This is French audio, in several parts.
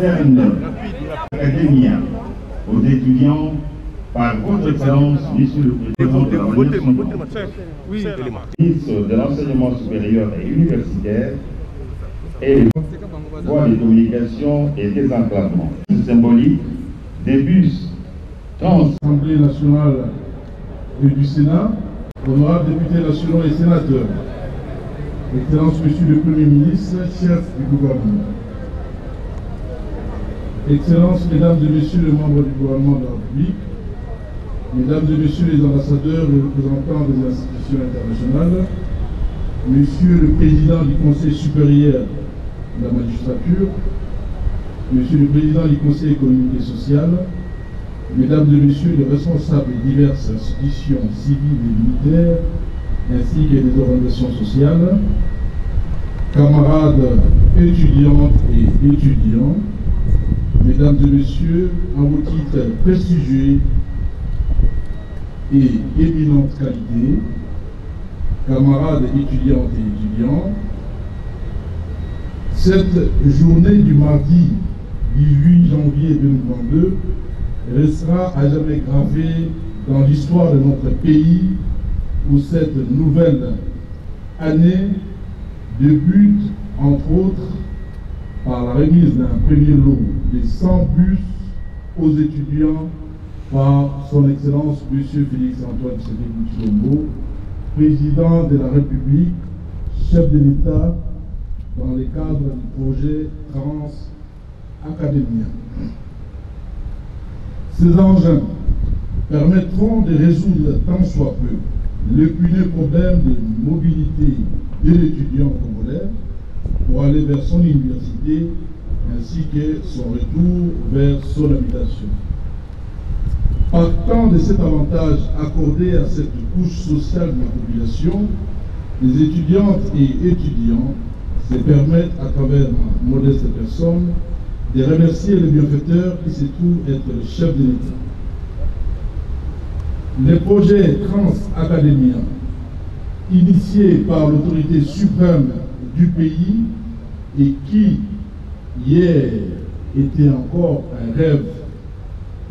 concerne l'académie aux étudiants par votre excellence, Monsieur le Président de la ministre de l'Enseignement supérieur et universitaire et les voies de communication et désenclavement. Symbolique des bus trans. L'Assemblée nationale et du Sénat, honorables députés nationaux et sénateurs, Excellence Monsieur le Premier ministre, chef du gouvernement, Excellences, Mesdames et Messieurs les membres du gouvernement de la République, Mesdames et Messieurs les ambassadeurs et représentants des institutions internationales, Monsieur le Président du Conseil supérieur de la magistrature, Monsieur le Président du Conseil économique et social, Mesdames et Messieurs les responsables des diverses institutions civiles et militaires, ainsi que des organisations sociales, camarades étudiantes et étudiants, Mesdames et Messieurs, en vos titres prestigieux et éminente qualité, camarades étudiantes et étudiants, cette journée du mardi 18 janvier 2022 restera à jamais gravée dans l'histoire de notre pays où cette nouvelle année débute, entre autres, par la remise d'un premier lot de 100 bus aux étudiants par son Excellence M. Félix-Antoine Tshisekedi Tshilombo, Président de la République, chef de l'État, dans le cadre du projet Trans Academia. Ces engins permettront de résoudre tant soit peu l'épineux problème de mobilité de l'étudiant congolais pour aller vers son université ainsi que son retour vers son habitation. Partant de cet avantage accordé à cette couche sociale de la population, les étudiantes et étudiants se permettent à travers ma modeste personne de remercier le bienfaiteur qui se trouve être le chef de l'État. Le projet Trans Academia, initié par l'autorité suprême du pays et qui, hier, était encore un rêve,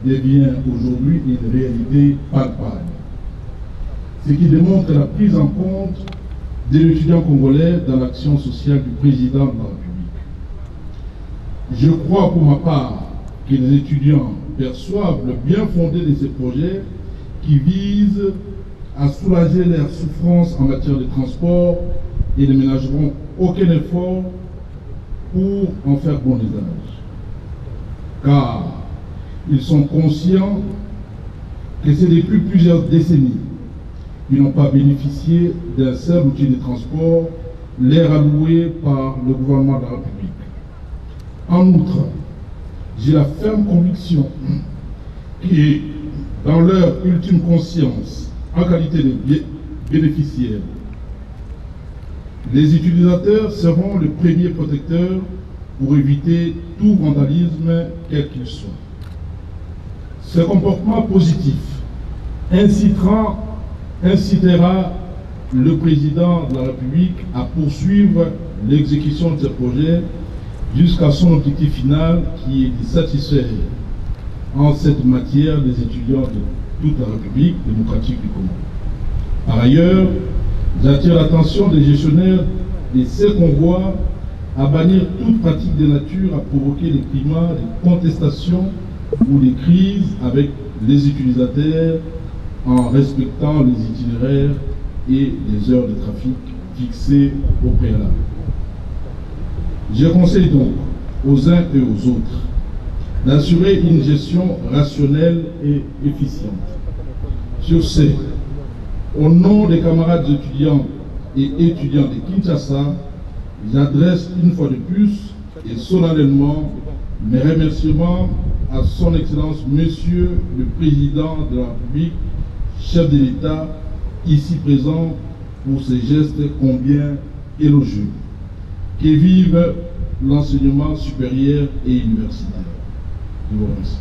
devient aujourd'hui une réalité palpable. Ce qui démontre la prise en compte de l'étudiant congolais dans l'action sociale du président de la République. Je crois pour ma part que les étudiants perçoivent le bien fondé de ces projets qui visent à soulager leurs souffrances en matière de transport et ne ménageront aucun effort pour en faire bon usage. Car ils sont conscients que c'est depuis plusieurs décennies qu'ils n'ont pas bénéficié d'un seul outil de transport, l'air alloué par le gouvernement de la République. En outre, j'ai la ferme conviction que dans leur ultime conscience, en qualité de bénéficiaires, les utilisateurs seront les premiers protecteurs pour éviter tout vandalisme, quel qu'il soit. Ce comportement positif incitera le président de la République à poursuivre l'exécution de ce projet jusqu'à son objectif final qui est de satisfaire en cette matière les étudiants de toute la République démocratique du Congo. Par ailleurs, j'attire l'attention des gestionnaires de ces convois à bannir toute pratique de nature à provoquer des climats de contestation ou des crises avec les utilisateurs en respectant les itinéraires et les heures de trafic fixées au préalable. Je conseille donc aux uns et aux autres d'assurer une gestion rationnelle et efficiente. Sur ce, au nom des camarades étudiants et étudiants de Kinshasa, j'adresse une fois de plus et solennellement mes remerciements à son Excellence Monsieur le Président de la République, chef de l'État, ici présent pour ces gestes combien élogieux. Que vive l'enseignement supérieur et universitaire. Je vous remercie.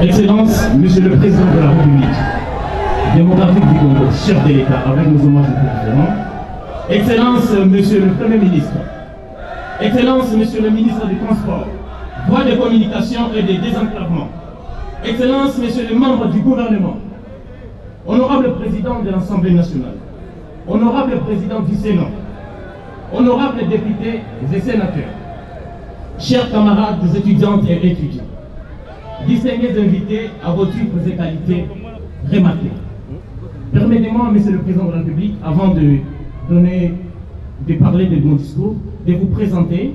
Excellence, Monsieur le Président de la République démocratique du Congo, chef de l'État, avec nos hommages et préférents, Excellences, Monsieur le Premier ministre, Excellences, Monsieur le ministre des Transports, voies de communication et des désenclavements, Excellences, Messieurs les membres du gouvernement, Honorable Président de l'Assemblée nationale, Honorable Président du Sénat, Honorables députés et sénateurs, chers camarades étudiantes et étudiants, distingués invités à vos titres et qualités remarquées. Permettez-moi, Monsieur le Président de la République, avant de parler de mon discours, de vous présenter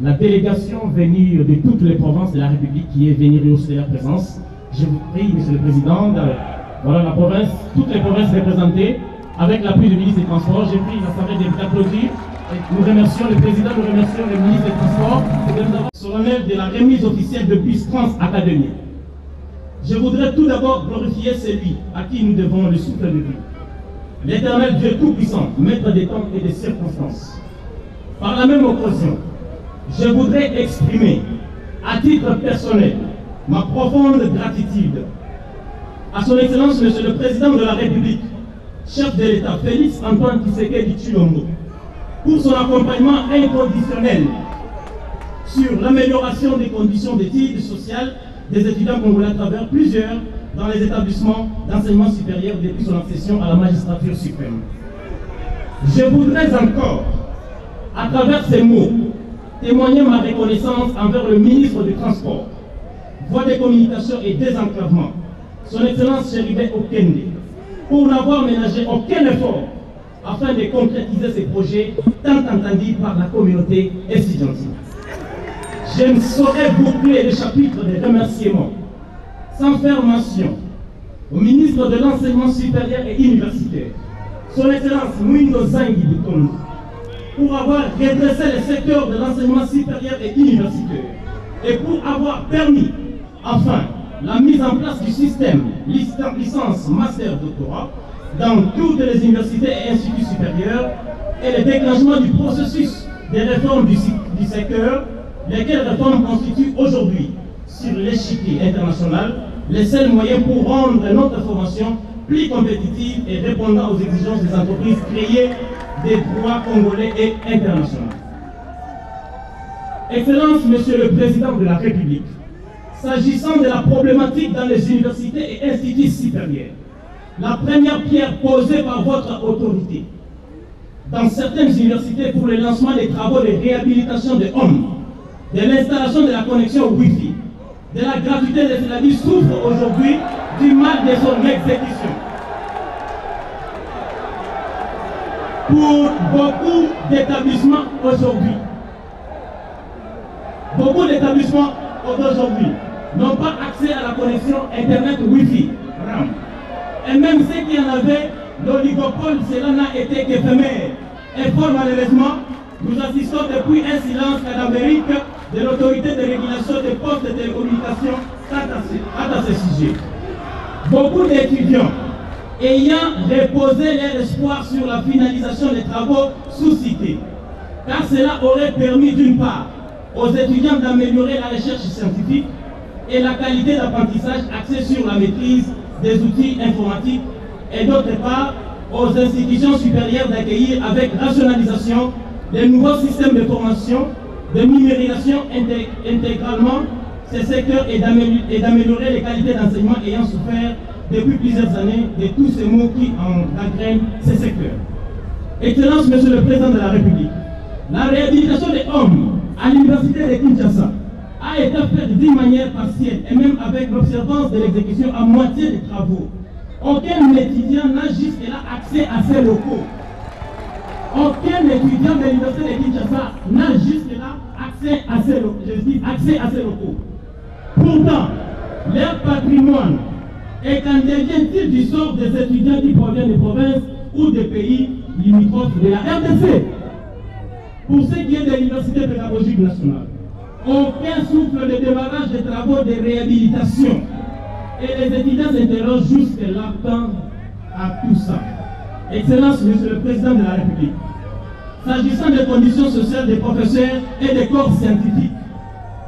la délégation venue de toutes les provinces de la République qui est venue rehausser la présence. Je vous prie, Monsieur le Président, voilà la province, toutes les provinces représentées, avec l'appui du ministre des Transports. J'ai pris l'Assemblée d'applaudir. Nous remercions le Président, nous remercions le ministre des Transports de nous avoir solennel de la remise officielle de Bus Trans Academy. Je voudrais tout d'abord glorifier celui à qui nous devons le souffle de vie. L'Éternel Dieu Tout-Puissant, maître des temps et des circonstances. Par la même occasion, je voudrais exprimer, à titre personnel, ma profonde gratitude à son Excellence, Monsieur le Président de la République, chef de l'État, Félix Antoine Tshisekedi Tshilombo, pour son accompagnement inconditionnel sur l'amélioration des conditions d'études sociales des étudiants congolais à travers plusieurs dans les établissements d'enseignement supérieur depuis son accession à la magistrature suprême. Je voudrais encore, à travers ces mots, témoigner ma reconnaissance envers le ministre du Transport, Voies de communication et désenclavement, son Excellence Chéribé Okende, pour n'avoir ménagé aucun effort afin de concrétiser ces projets tant entendus par la communauté estudiantine. Je ne saurais boucler le chapitre des remerciements sans faire mention au ministre de l'Enseignement supérieur et universitaire, son Excellence Mwindo Zangi Butondo, pour avoir redressé le secteur de l'enseignement supérieur et universitaire et pour avoir permis, enfin, la mise en place du système licence, master, doctorat dans toutes les universités et instituts supérieurs et le déclenchement du processus des réformes du secteur, lesquelles réformes constituent aujourd'hui, sur l'échiquier international, les seuls moyens pour rendre notre formation plus compétitive et répondant aux exigences des entreprises créées des droits congolais et internationaux. Excellences, Monsieur le Président de la République, s'agissant de la problématique dans les universités et instituts supérieurs, la première pierre posée par votre autorité dans certaines universités pour le lancement des travaux de réhabilitation de hommes, de l'installation de la connexion Wi-Fi, de la gratuité des services souffre aujourd'hui du mal de son exécution. Pour beaucoup d'établissements aujourd'hui, n'ont pas accès à la connexion Internet Wi-Fi, RAM. Et même ceux qui en avaient, l'oligopole, cela n'a été qu'éphémère. Et fort malheureusement, nous assistons depuis un silence cadavérique de l'autorité de régulation des postes de télécommunications quant à ce sujet. Beaucoup d'étudiants ayant déposé leur espoir sur la finalisation des travaux sous-cités, car cela aurait permis d'une part aux étudiants d'améliorer la recherche scientifique et la qualité d'apprentissage axée sur la maîtrise des outils informatiques et d'autre part aux institutions supérieures d'accueillir avec rationalisation les nouveaux systèmes de formation, de numérisation intégralement ces secteurs et d'améliorer les qualités d'enseignement ayant souffert depuis plusieurs années de tous ces maux qui engrainent ces secteurs. Excellence, Monsieur le Président de la République, la réhabilitation des hommes à l'Université de Kinshasa a été faite d'une manière partielle et même avec l'observance de l'exécution à moitié des travaux. Aucun étudiant n'a jusque-là accès à ces locaux. Aucun étudiant de l'Université de Kinshasa n'a jusque-là accès à ces locaux. Pourtant, leur patrimoine est qu'en devient-il du sort des étudiants qui proviennent des provinces ou des pays limitrophes de la RDC? Pour ce qui est de l'Université pédagogique nationale, aucun souffle de démarrage des travaux de réhabilitation. Et les étudiants s'interrogent jusque-là tant à tout ça. Excellence, Monsieur le Président de la République, s'agissant des conditions sociales des professeurs et des corps scientifiques,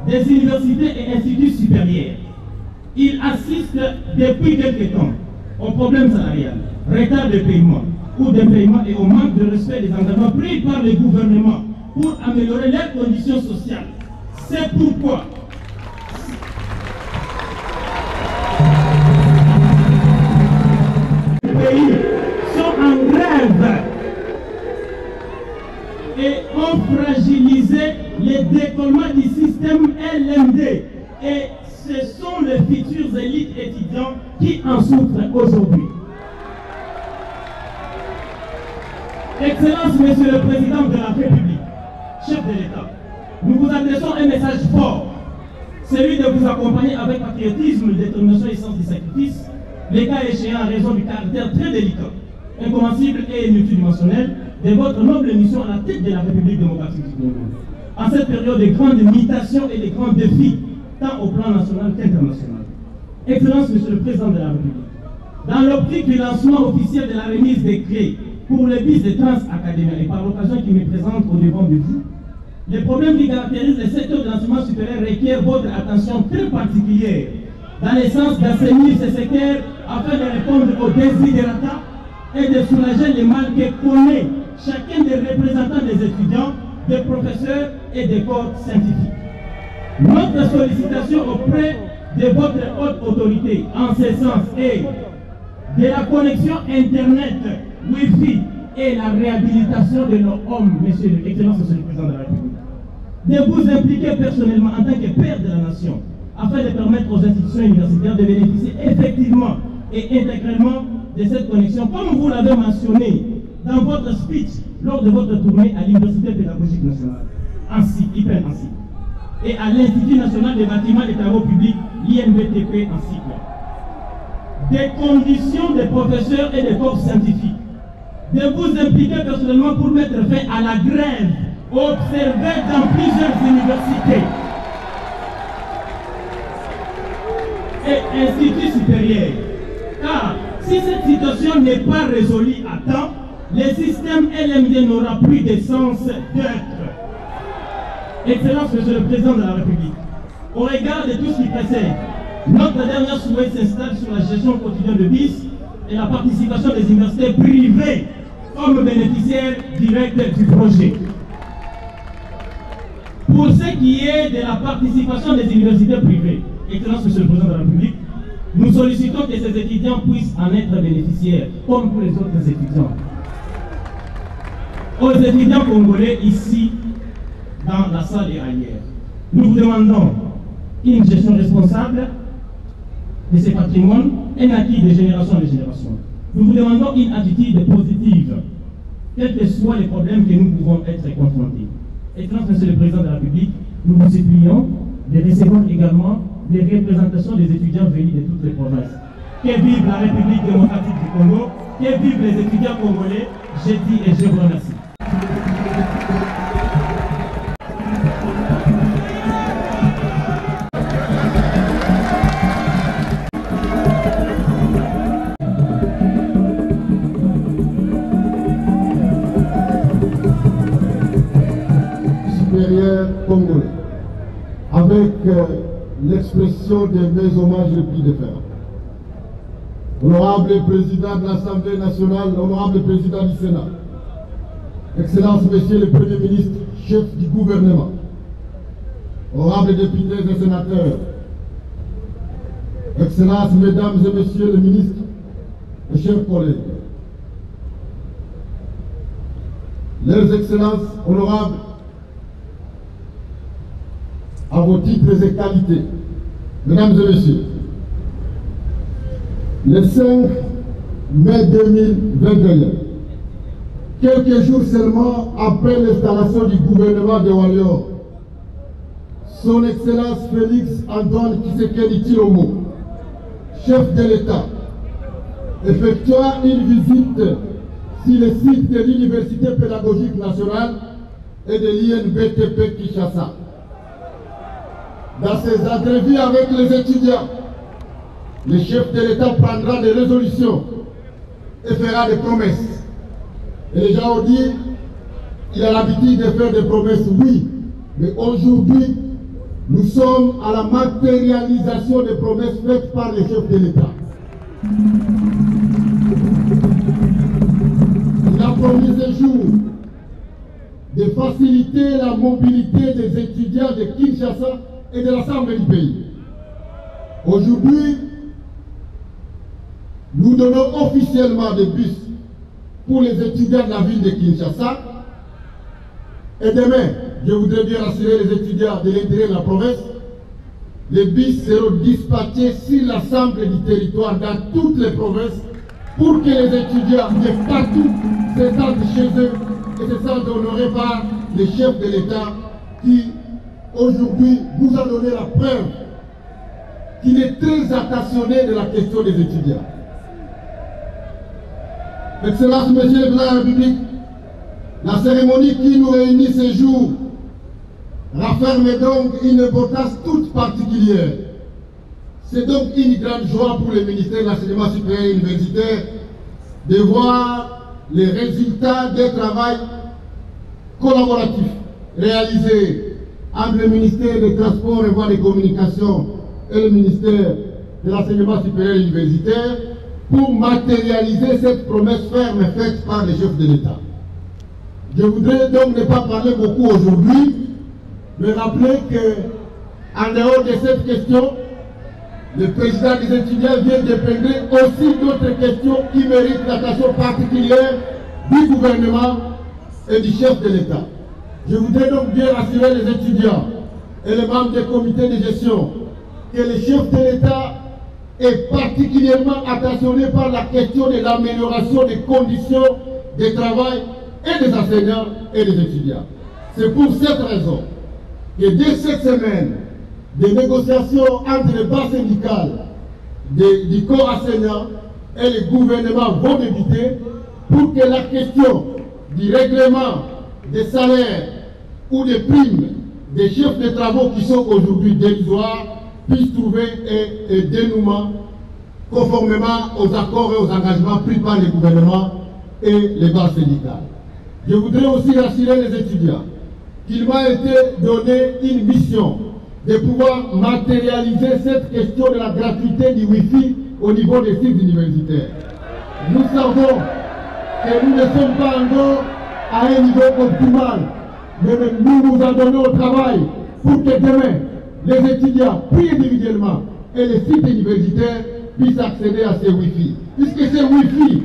des universités et instituts supérieurs, il assiste depuis quelque temps au problème salarial, retard de paiement, ou d'impaiement et au manque de respect des engagements pris par les gouvernements pour améliorer leurs conditions sociales. C'est pourquoi les pays sont en grève et ont fragilisé les décollements du système LMD. Et ce sont les futures élites étudiants qui en souffrent aujourd'hui. Excellence, Monsieur le Président de la République, chef de l'État, nous vous adressons un message fort, celui de vous accompagner avec patriotisme, détermination et sens du sacrifice, les cas échéants en raison du caractère très délicat, incommensible et multidimensionnel de votre noble mission à la tête de la République démocratique du Congo. En cette période de grandes mutations et de grands défis, tant au plan national qu'international. Excellence, Monsieur le Président de la République, dans l'optique du lancement officiel de la remise des clés pour le bis de Trans-Académie et par l'occasion qui me présente au devant de vous, les problèmes qui caractérisent le secteur de l'enseignement supérieur requièrent votre attention très particulière dans le sens d'assainir ce secteur afin de répondre aux desiderata et de soulager les mal que connaît chacun des représentants des étudiants, des professeurs et des corps scientifiques. Notre sollicitation auprès de votre haute autorité en ce sens est de la connexion Internet, Wi-Fi et la réhabilitation de nos hommes, Monsieur l'Excellence, Monsieur le Président de la République. De vous impliquer personnellement en tant que père de la nation, afin de permettre aux institutions universitaires de bénéficier effectivement et intégralement de cette connexion, comme vous l'avez mentionné dans votre speech lors de votre tournée à l'Université pédagogique nationale, ainsi, ainsi, et à l'Institut national des bâtiments et travaux publics, l'INBTP, ainsi que des conditions des professeurs et des corps scientifiques, de vous impliquer personnellement pour mettre fin à la grève observée dans plusieurs universités et instituts supérieurs. Car si cette situation n'est pas résolue à temps, le système LMD n'aura plus de sens d'être. Excellence, Monsieur le Président de la République, au regard de tout ce qui précède, notre dernier souhait s'installe sur la gestion quotidienne de BIS et la participation des universités privées comme bénéficiaires directs du projet. Pour ce qui est de la participation des universités privées, Excellence, Monsieur le Président de la République, nous sollicitons que ces étudiants puissent en être bénéficiaires, comme pour les autres étudiants. Aux étudiants congolais ici, dans la salle et ailleurs, nous vous demandons une gestion responsable de ces patrimoines, un acquis de génération en génération. Nous vous demandons une attitude positive, quels que soient les problèmes que nous pouvons être confrontés. Excellence, Monsieur le Président de la République, nous vous supplions de recevoir également des représentations des étudiants venus de toutes les provinces. Que vive la République démocratique du Congo, que vivent les étudiants congolais, je dis et je vous remercie. Congolais, avec l'expression de mes hommages les plus déférents. Honorable Président de l'Assemblée nationale, honorable Président du Sénat, Excellence Monsieur le Premier ministre, chef du gouvernement, honorables députés et sénateurs, Excellences, Mesdames et Messieurs les ministres, mes chers collègues, Leurs Excellences, honorables, à vos titres et qualités, Mesdames et Messieurs, le 5 mai 2021, quelques jours seulement après l'installation du gouvernement de Walior, Son Excellence Félix Antoine Tshisekedi Tshilombo, chef de l'État, effectua une visite sur le site de l'Université pédagogique nationale et de l'INBTP Kinshasa. Dans ses entrevues avec les étudiants, le chef de l'État prendra des résolutions et fera des promesses. Et les gens ont dit, il a l'habitude de faire des promesses, oui, mais aujourd'hui, nous sommes à la matérialisation des promesses faites par les chefs de l'État. premier séjour de faciliter la mobilité des étudiants de Kinshasa et de l'ensemble du pays. Aujourd'hui, nous donnons officiellement des bus pour les étudiants de la ville de Kinshasa. Et demain, je voudrais bien rassurer les étudiants de l'intérieur de la province, les bus seront dispatchés sur l'ensemble du territoire dans toutes les provinces pour que les étudiants de partout se sentent chez eux et se sentent honorés par les chefs de l'État qui, aujourd'hui, nous a donné la preuve qu'il est très attentionné de la question des étudiants. Excellence, Monsieur le Président de la République, la cérémonie qui nous réunit ce jour renferme donc une importance toute particulière. C'est donc une grande joie pour le ministère de l'Enseignement supérieur et universitaire de voir les résultats des travaux collaboratifs réalisés entre le ministère des Transports et Voies de Communication et le ministère de l'Enseignement supérieur et universitaire pour matérialiser cette promesse ferme faite par les chefs de l'État. Je voudrais donc ne pas parler beaucoup aujourd'hui, mais rappeler qu'en dehors de cette question, le président des étudiants vient d'épingler aussi d'autres questions qui méritent l'attention particulière du gouvernement et du chef de l'État. Je voudrais donc bien rassurer les étudiants et les membres des comités de gestion que le chef de l'État est particulièrement attentionné par la question de l'amélioration des conditions de travail et des enseignants et des étudiants. C'est pour cette raison que dès cette semaine, des négociations entre les bas syndicales du corps enseignant et le gouvernement vont débuter pour que la question du règlement des salaires ou des primes des chefs de travaux qui sont aujourd'hui dérisoires puisse trouver un dénouement conformément aux accords et aux engagements pris par le gouvernement et les bas syndicales. Je voudrais aussi rassurer les étudiants qu'il m'a été donné une mission de pouvoir matérialiser cette question de la gratuité du Wi-Fi au niveau des sites universitaires. Nous savons que nous ne sommes pas encore à un niveau optimal, mais nous nous en donnons au travail pour que demain, les étudiants, puis individuellement, et les sites universitaires puissent accéder à ces Wi-Fi. Puisque ces Wi-Fi,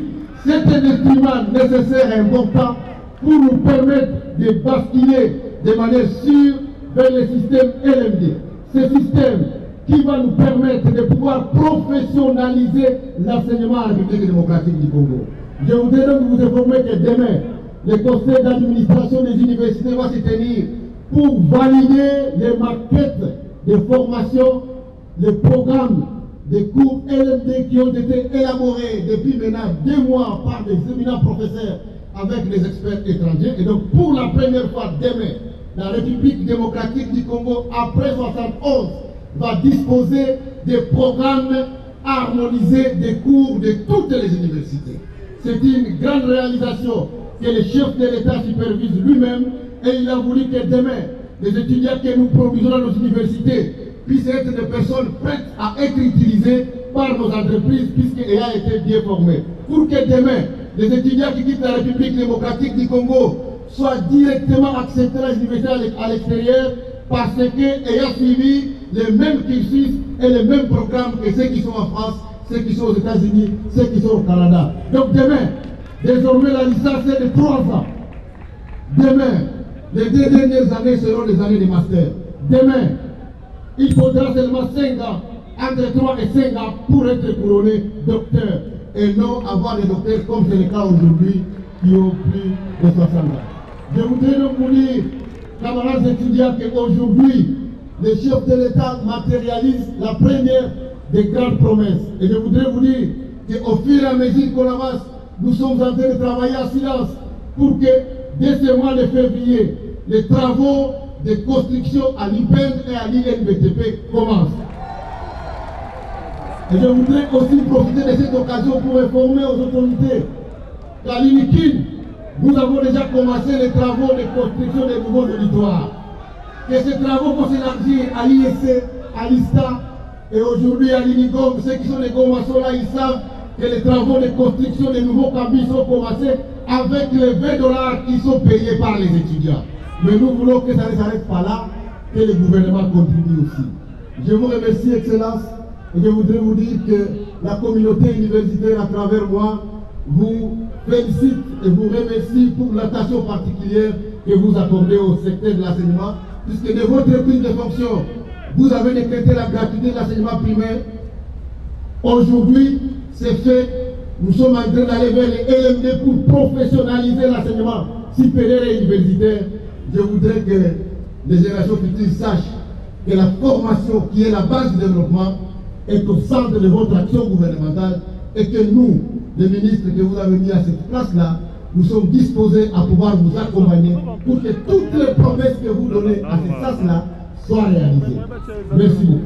c'est un instrument nécessaire et important pour nous permettre de basculer de manière sûre vers le système LMD. Ce système qui va nous permettre de pouvoir professionnaliser l'enseignement en République démocratique du Congo. Je voudrais donc vous informer que demain, le conseil d'administration des universités va se tenir pour valider les maquettes de formation, les programmes des cours LMD qui ont été élaborés depuis maintenant 2 mois par des éminents professeurs avec les experts étrangers. Et donc pour la première fois demain, la République démocratique du Congo, après 71, va disposer des programmes harmonisés des cours de toutes les universités. C'est une grande réalisation que le chef de l'État supervise lui-même et il a voulu que demain, les étudiants que nous produisons dans nos universités puissent être des personnes prêtes à être utilisées par nos entreprises puisqu'elles ont été bien formées. Pour que demain, les étudiants qui quittent la République démocratique du Congo soient directement acceptés à l'université à l'extérieur parce qu'ayant suivi les mêmes cursus et les mêmes programmes que ceux qui sont en France, ceux qui sont aux États-Unis, ceux qui sont au Canada. Donc demain, désormais la licence est de 3 ans. Demain, les 2 dernières années seront les années de master. Demain, il faudra seulement 5 ans, entre 3 et 5 ans pour être couronné docteur et non avoir des docteurs comme c'est le cas aujourd'hui qui ont plus de 60 ans. Je voudrais donc vous dire, camarades étudiants, qu'aujourd'hui, les chefs de l'État matérialisent la première des grandes promesses. Et je voudrais vous dire qu'au fur et à mesure qu'on avance, nous sommes en train de travailler en silence pour que, dès ce mois de février, les travaux de construction à l'IPEN et à l'INBTP commencent. Et je voudrais aussi profiter de cette occasion pour informer aux autorités qu'à l'UNIKIN, nous avons déjà commencé les travaux de construction des nouveaux auditoires. Que ces travaux vont s'élargir à l'ISC, à l'ISTA et aujourd'hui à l'UNIGOM. Ceux qui sont les Gomasola, ils savent que les travaux de construction des nouveaux campus ont commencé avec les 20 $ qui sont payés par les étudiants. Mais nous voulons que ça ne s'arrête pas là, que le gouvernement contribue aussi. Je vous remercie, Excellence, et je voudrais vous dire que la communauté universitaire, à travers moi, vous félicite et vous remercie pour l'attention particulière que vous accordez au secteur de l'enseignement, puisque de votre prise de fonction, vous avez décrété la gratuité de l'enseignement primaire. Aujourd'hui, c'est fait. Nous sommes en train d'aller vers les LMD pour professionnaliser l'enseignement supérieur et universitaire. Je voudrais que les générations futures sachent que la formation, qui est la base du développement, est au centre de votre action gouvernementale et que nous, les ministres que vous avez mis à cette place-là, nous sommes disposés à pouvoir vous accompagner pour que toutes les promesses que vous donnez à cette place-là soient réalisées. Merci beaucoup.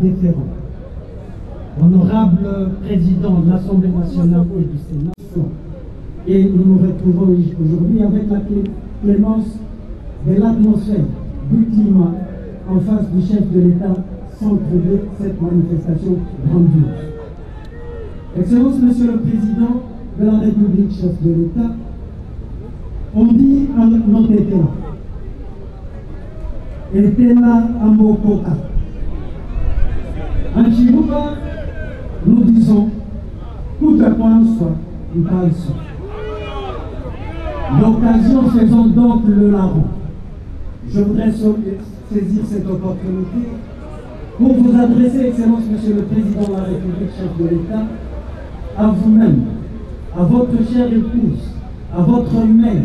Déférent. Honorable président de l'Assemblée nationale et du Sénat, et nous nous retrouvons aujourd'hui avec la clémence de l'atmosphère, du climat, en face du chef de l'État, sans troubler cette manifestation grandiose. Excellence, Monsieur le Président de la République, chef de l'État, on dit à notre État à Mokoka. En Chiluba, nous disons, tout à point soit, nous parlons. L'occasion faisant donc le larron. Je voudrais saisir cette opportunité pour vous adresser, Excellence, Monsieur le Président de la République, chef de l'État, à vous-même, à votre chère épouse, à votre mère,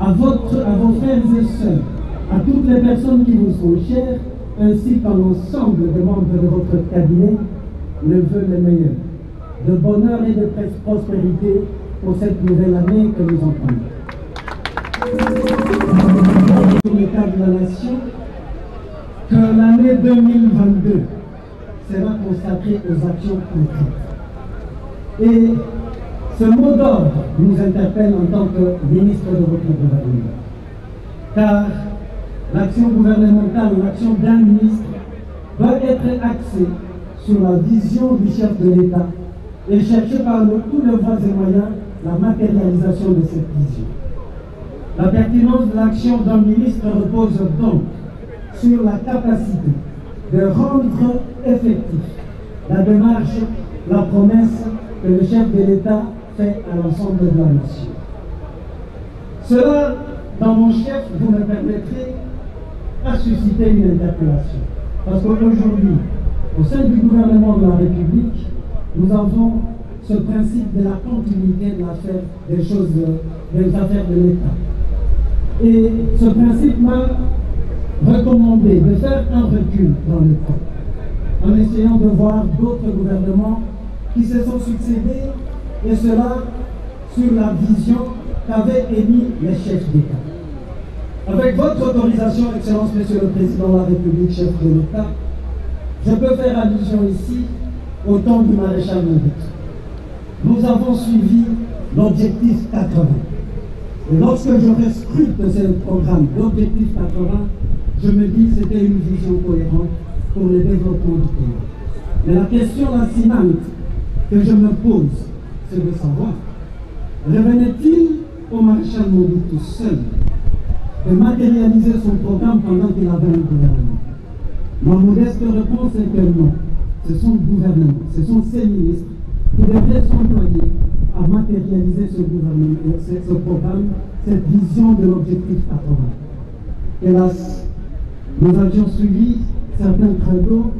à vos frères et sœurs, à toutes les personnes qui vous sont chères, ainsi qu'à l'ensemble des membres de votre cabinet, le vœu les meilleurs, de bonheur et de prospérité pour cette nouvelle année que nous entamons. Sur l'état de la nation, que l'année 2022 sera consacrée aux actions concrètes. Et ce mot d'ordre nous interpelle en tant que ministre de votre gouvernement. Car l'action gouvernementale, l'action d'un ministre doit être axée sur la vision du chef de l'État et chercher par tous les voies et moyens la matérialisation de cette vision. La pertinence de l'action d'un ministre repose donc sur la capacité de rendre effectif la démarche, la promesse que le chef de l'État fait à l'ensemble de la nation. Cela, dans mon chef, vous me permettrez à susciter une interpellation. Parce qu'aujourd'hui, au sein du gouvernement de la République, nous avons ce principe de la continuité de l'affaire des affaires de l'État. Et ce principe m'a recommandé de faire un recul dans le temps, en essayant de voir d'autres gouvernements qui se sont succédés, et cela sur la vision qu'avaient émis les chefs d'État. Avec votre autorisation, Excellence, Monsieur le Président de la République, chef de l'État, je peux faire allusion ici au temps du maréchal Mobutu. Nous avons suivi l'objectif 80. Et lorsque je rescrute ce programme d'objectif 80, je me dis que c'était une vision cohérente pour le développement du pays. Mais la question lancinante que je me pose, c'est de savoir, revenait-il au maréchal Mobutu seul de matérialiser son programme pendant qu'il avait un gouvernement? Ma modeste réponse est que non. Ce sont le gouvernement, ce sont ces ministres qui devraient s'employer à matérialiser ce programme, cette vision de l'objectif 80. Hélas, nous avions suivi certains credos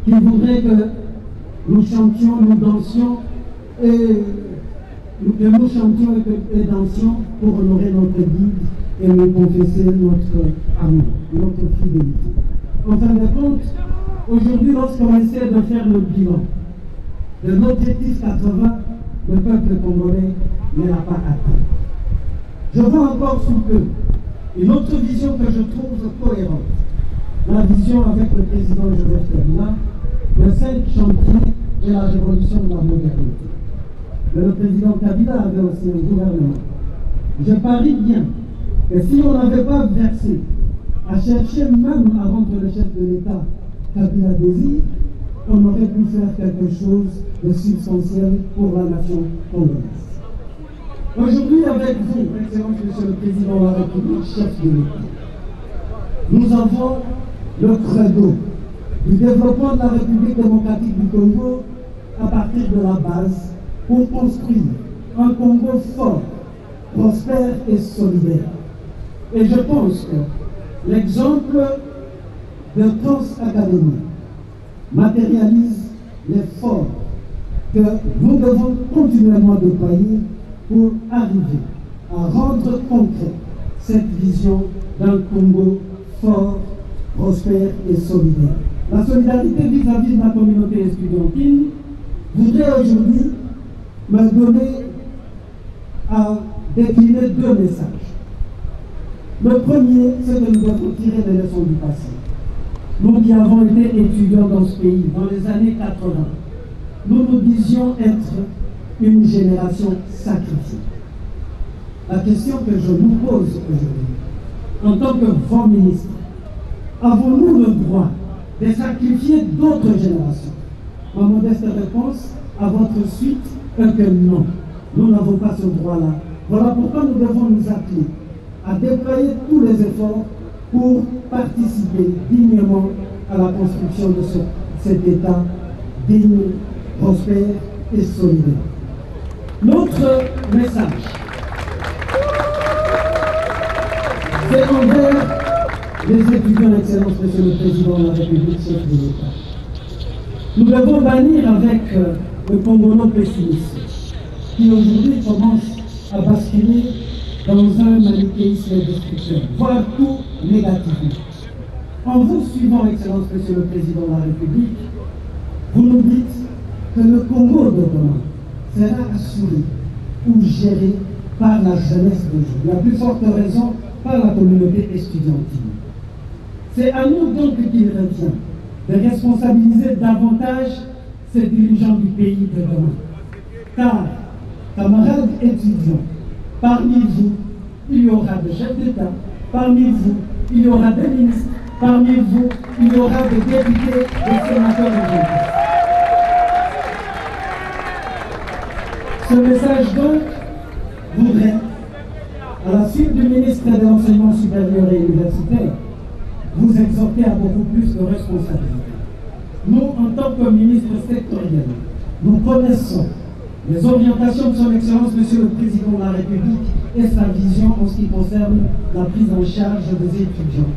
qui voudraient que nous chantions, nous dansions et dansions pour honorer notre guide et nous confesser notre amour, notre fidélité. En fin de compte, aujourd'hui, lorsqu'on essaie de faire le bilan de l'objectif 80, le peuple congolais ne l'a pas atteint. Je vois encore sous peu une autre vision que je trouve cohérente. La vision avec le président Joseph Kabila, le 5 chantiers et la révolution de la modernité. Mais le président Kabila avait aussi un gouvernement. Je parie bien que si on n'avait pas versé à chercher même à rendre le chef de l'État Kabila désir, on aurait pu faire quelque chose de substantiel pour la nation congolaise. Aujourd'hui, avec vous, Excellence Monsieur le Président de la République, chef de l'État, nous avons le credo du développement de la République démocratique du Congo à partir de la base pour construire un Congo fort, prospère et solidaire. Et je pense que l'exemple de Trans Académie matérialise l'effort que nous devons continuellement déployer pour arriver à rendre concrète cette vision d'un Congo fort, prospère et solidaire. La solidarité vis-à-vis de la communauté estudiantine voudrait aujourd'hui me donner à décliner deux messages. Le premier, c'est que nous devons tirer les leçons du passé. Nous qui avons été étudiants dans ce pays dans les années 80, nous nous disions être une génération sacrifiée. La question que je nous pose aujourd'hui, en tant que vos ministres, avons-nous le droit de sacrifier d'autres générations? Ma modeste réponse à votre suite est que non, nous n'avons pas ce droit-là. Voilà pourquoi nous devons nous appeler à déployer tous les efforts pour participer dignement à la construction de cet État digne, prospère et solidaire. Notre message, c'est envers les étudiants d'excellence, Monsieur le Président de la République, chef de l'État. Nous devons bannir avec le Congolais pessimiste, qui aujourd'hui commence à basculer dans un manichéisme destructeur, voire tout négativement. En vous suivant, Excellence, Monsieur le Président de la République, vous nous dites que le Congo de demain sera assuré ou géré par la jeunesse d'aujourd'hui, la plus forte raison par la communauté estudiantine. C'est à nous donc qu'il revient de responsabiliser davantage ces dirigeants du pays de demain. Car, camarades étudiants, parmi vous, il y aura des chefs d'État, parmi vous, il y aura des ministres, parmi vous, il y aura des députés, des sénateurs et des juges. Ce message donc voudrait, à la suite du ministre de l'Enseignement supérieur et universitaire, vous exhorter à beaucoup plus de responsabilités. Nous, en tant que ministre sectoriel, nous connaissons les orientations de son Excellence, Monsieur le Président de la République, et sa vision en ce qui concerne la prise en charge des étudiants,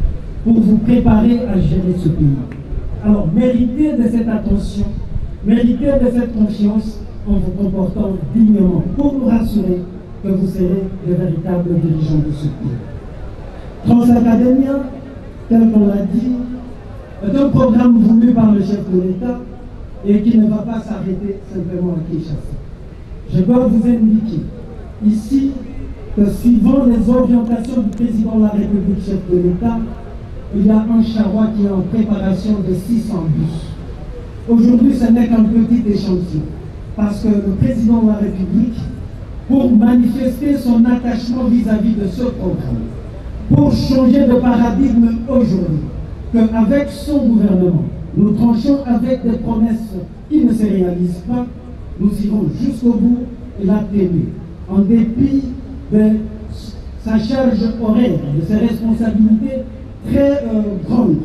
pour vous préparer à gérer ce pays. Alors, méritez de cette attention, méritez de cette confiance en vous comportant dignement, pour nous rassurer que vous serez les véritables dirigeants de ce pays. Trans Academia, tel qu'on l'a dit, est un programme voulu par le chef de l'État et qui ne va pas s'arrêter simplement à Kinshasa. Je dois vous indiquer ici que suivant les orientations du président de la République, chef de l'État, il y a un charroi qui est en préparation de 600 bus. Aujourd'hui, ce n'est qu'un petit échantillon, parce que le président de la République, pour manifester son attachement vis-à-vis de ce programme, pour changer de paradigme aujourd'hui, qu'avec son gouvernement, nous tranchons avec des promesses qui ne se réalisent pas, nous irons jusqu'au bout et la tenue, en dépit de sa charge horaire, de ses responsabilités très grandes.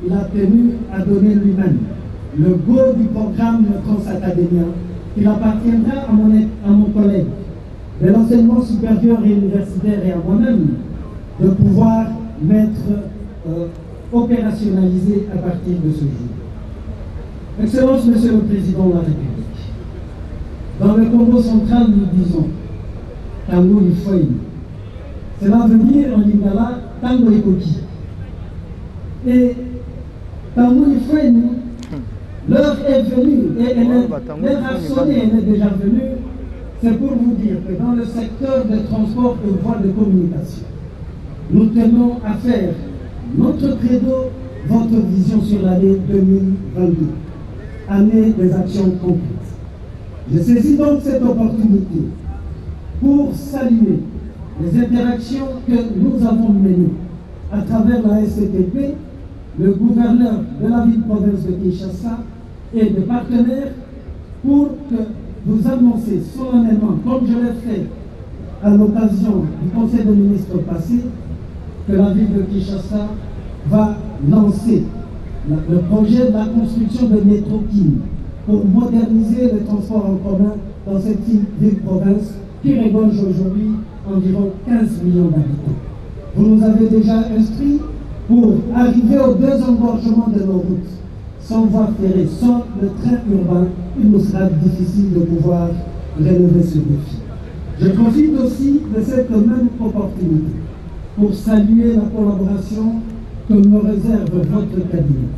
Il a tenu à donner lui-même le go du programme Trans Academia, qu'il appartiendra à mon collègue de l'enseignement supérieur et universitaire et à moi-même de pouvoir opérationnalisé à partir de ce jour. Excellence, Monsieur le Président de la République, dans le Congo central, nous disons Tango Ifoyi. Cela veut dire en lingala Tango Ekoki. Et Tango Ifoyi, l'heure est venue et l'heure a sonné, elle est déjà venue. C'est pour vous dire que dans le secteur des transports et voies de communication, nous tenons à faire notre credo, votre vision sur l'année 2022, année des actions concrètes. Je saisis donc cette opportunité pour saluer les interactions que nous avons menées à travers la SCTP, le gouverneur de la ville-province de Kinshasa et de partenaires pour que vous annoncez solennellement, comme je l'ai fait à l'occasion du Conseil des ministres passé, que la ville de Kinshasa va lancer le projet de la construction de métro Kin pour moderniser le transport en commun dans cette ville-province qui regorge aujourd'hui environ 15 millions d'habitants. Vous nous avez déjà instruits pour arriver aux désengorgement de nos routes. Sans voie ferrée, sans le train urbain, il nous sera difficile de pouvoir relever ce défi. Je profite aussi de cette même opportunité pour saluer la collaboration que me réserve votre cabinet.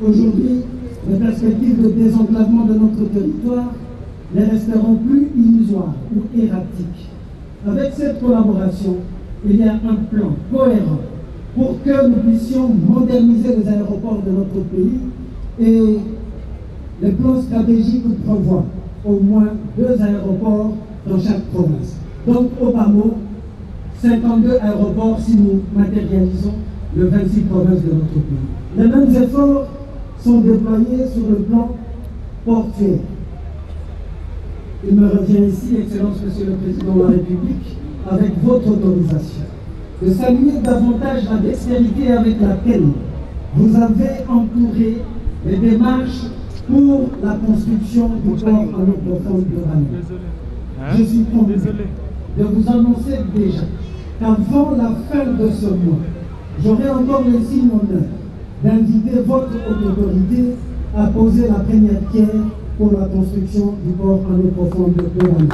Aujourd'hui, les perspectives de désenclavement de notre territoire ne resteront plus illusoires ou erratiques. Avec cette collaboration, il y a un plan cohérent pour que nous puissions moderniser les aéroports de notre pays et le plan stratégique prévoit au moins 2 aéroports dans chaque province. Donc au bas mot, 52 aéroports si nous matérialisons les 26 provinces de notre pays. Les mêmes efforts sont déployés sur le plan portuaire. Il me revient ici, Excellence Monsieur le Président de la République, avec votre autorisation, de saluer davantage la dextérité avec laquelle vous avez entouré les démarches pour la construction du port en eau profonde de Rano. Je suis convaincu de vous annoncer déjà qu'avant la fin de ce mois, j'aurai encore le signe honneur d'inviter votre autorité à poser la première pierre pour la construction du port en eau profonde de Rano.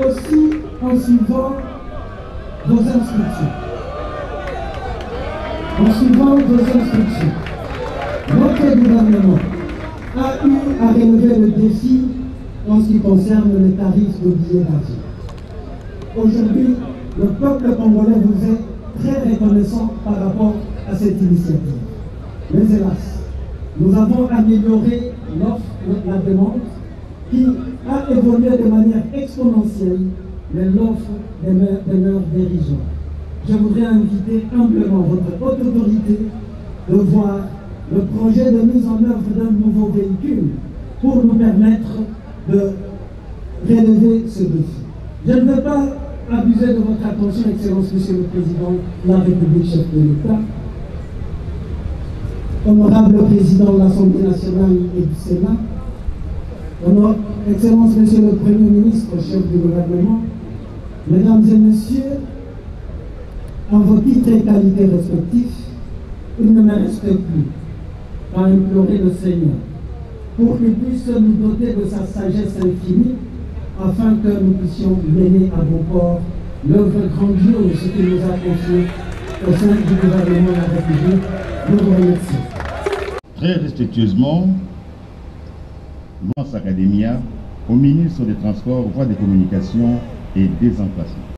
Aussi, en suivant vos instructions, notre gouvernement a eu à relever le défi en ce qui concerne les tarifs de billets d'avion. Aujourd'hui, le peuple congolais vous est très reconnaissant par rapport à cette initiative. Mais hélas, nous avons amélioré l'offre, la demande, qui a évolué de manière exponentielle, mais l'offre demeure dérisoire. Je voudrais inviter humblement votre haute autorité de voir le projet de mise en œuvre d'un nouveau véhicule pour nous permettre de relever ce défi. Je ne veux pas abuser de votre attention, Excellence Monsieur le Président de la République, chef de l'État, honorable Président de l'Assemblée nationale et du Sénat, Excellence Monsieur le Premier ministre, chef du gouvernement, Mesdames et Messieurs, en vos titres et qualités respectifs, il ne me reste plus qu'à implorer le Seigneur pour qu'il puisse nous doter de sa sagesse infinie afin que nous puissions mener à bon port l'œuvre grandiose qu'il nous a confiée au sein du gouvernement de la République. Nous vous remercions. Très respectueusement, Lance Academia, au ministre des Transports, Voies des Communications et des Emplacements.